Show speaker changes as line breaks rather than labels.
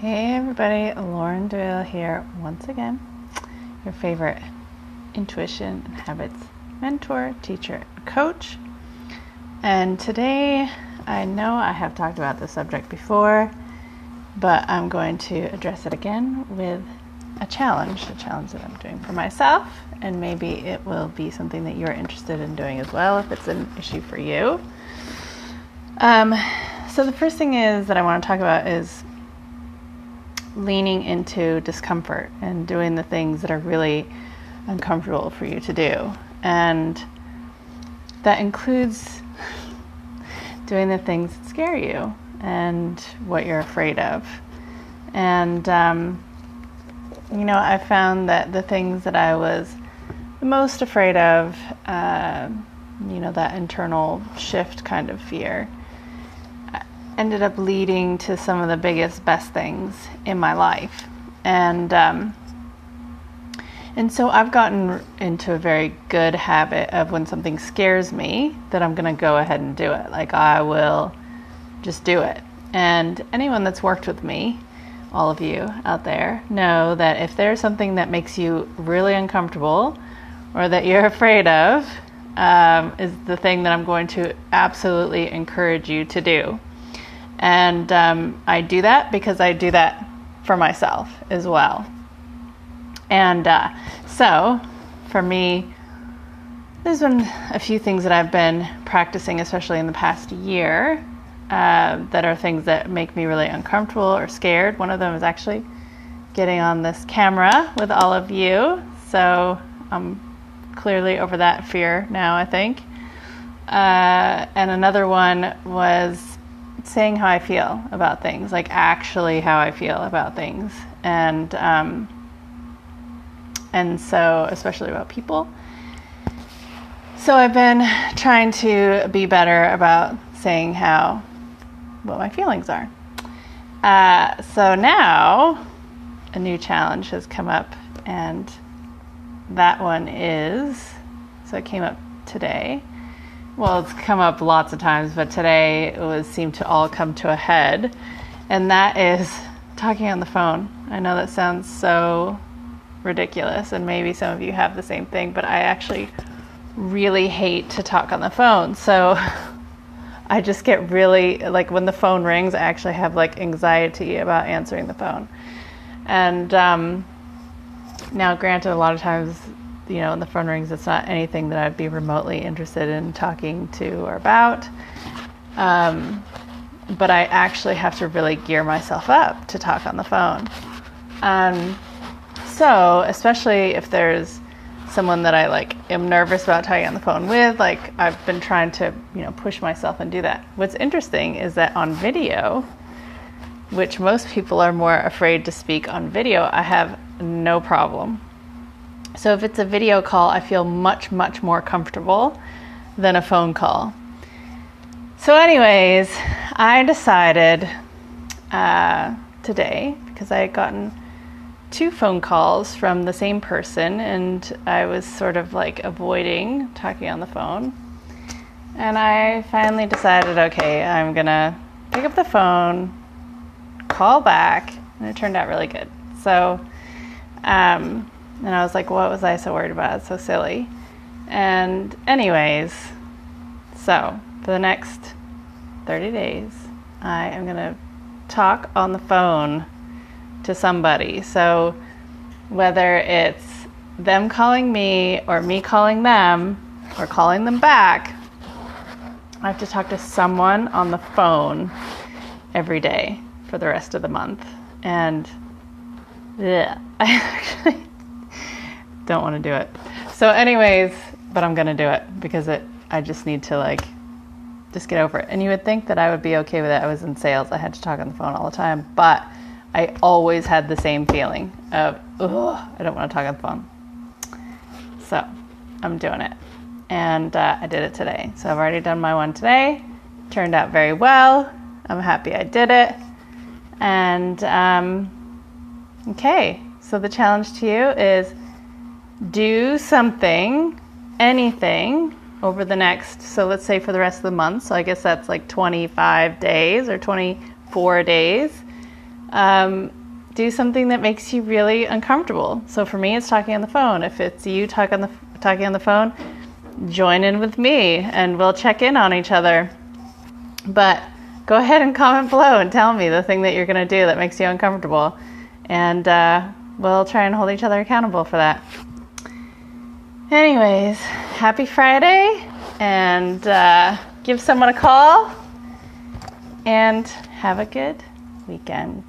Hey everybody, Lauren Doyle here once again, your favorite intuition and habits mentor, teacher, and coach. And today, I know I have talked about this subject before, but I'm going to address it again with a challenge that I'm doing for myself, and maybe it will be something that you're interested in doing as well if it's an issue for you. So the first thing is that I want to talk about is leaning into discomfort and doing the things that are really uncomfortable for you to do. And that includes doing the things that scare you and what you're afraid of. And, I found that the things that I was the most afraid of, that internal shift kind of fear, ended up leading to some of the biggest, best things in my life. And so I've gotten into a very good habit of when something scares me, that I'm going to go ahead and do it. Like, I will just do it. And anyone that's worked with me, all of you out there, know that if there's something that makes you really uncomfortable or that you're afraid of, is the thing that I'm going to absolutely encourage you to do. And I do that because I do that for myself as well. And so for me, there's been a few things that I've been practicing, especially in the past year, that are things that make me really uncomfortable or scared. One of them is actually getting on this camera with all of you. So I'm clearly over that fear now, I think. And another one was saying how I feel about things, like actually how I feel about things. And so, especially about people. So I've been trying to be better about saying what my feelings are. So now a new challenge has come up, and that one is, so it came up today. Well, it's come up lots of times, but today it seemed to all come to a head, and that is talking on the phone. I know that sounds so ridiculous, and maybe some of you have the same thing, but I actually really hate to talk on the phone. So I just get really, like, when the phone rings, I actually have like anxiety about answering the phone. And now, granted, a lot of times, when the phone rings, it's not anything that I'd be remotely interested in talking to or about. But I actually have to really gear myself up to talk on the phone. So, especially if there's someone that I am nervous about talking on the phone with, I've been trying to, push myself and do that. What's interesting is that on video, which most people are more afraid to speak on video, I have no problem. So if it's a video call, I feel much, much more comfortable than a phone call. So anyways, I decided today, because I had gotten 2 phone calls from the same person, and I was sort of avoiding talking on the phone. And I finally decided, okay, I'm going to pick up the phone, call back, and it turned out really good. So, and I was like, what was I so worried about? It's so silly. And anyways, so for the next 30 days, I am going to talk on the phone to somebody. So whether it's them calling me or me calling them or calling them back, I have to talk to someone on the phone every day for the rest of the month. And I actually don't want to do it. So anyways, but I'm going to do it because I just need to just get over it. And you would think that I would be okay with it. I was in sales. I had to talk on the phone all the time, but I always had the same feeling of, I don't want to talk on the phone. So I'm doing it. And I did it today. So I've already done my one today. Turned out very well. I'm happy I did it. And okay, so the challenge to you is do something, anything, over the next, so let's say for the rest of the month, so I guess that's 25 days or 24 days, do something that makes you really uncomfortable. So for me, it's talking on the phone. If it's you talking on the phone, join in with me and we'll check in on each other. But go ahead and comment below and tell me the thing that you're going to do that makes you uncomfortable. And we'll try and hold each other accountable for that. Anyways, happy Friday, and give someone a call, and have a good weekend.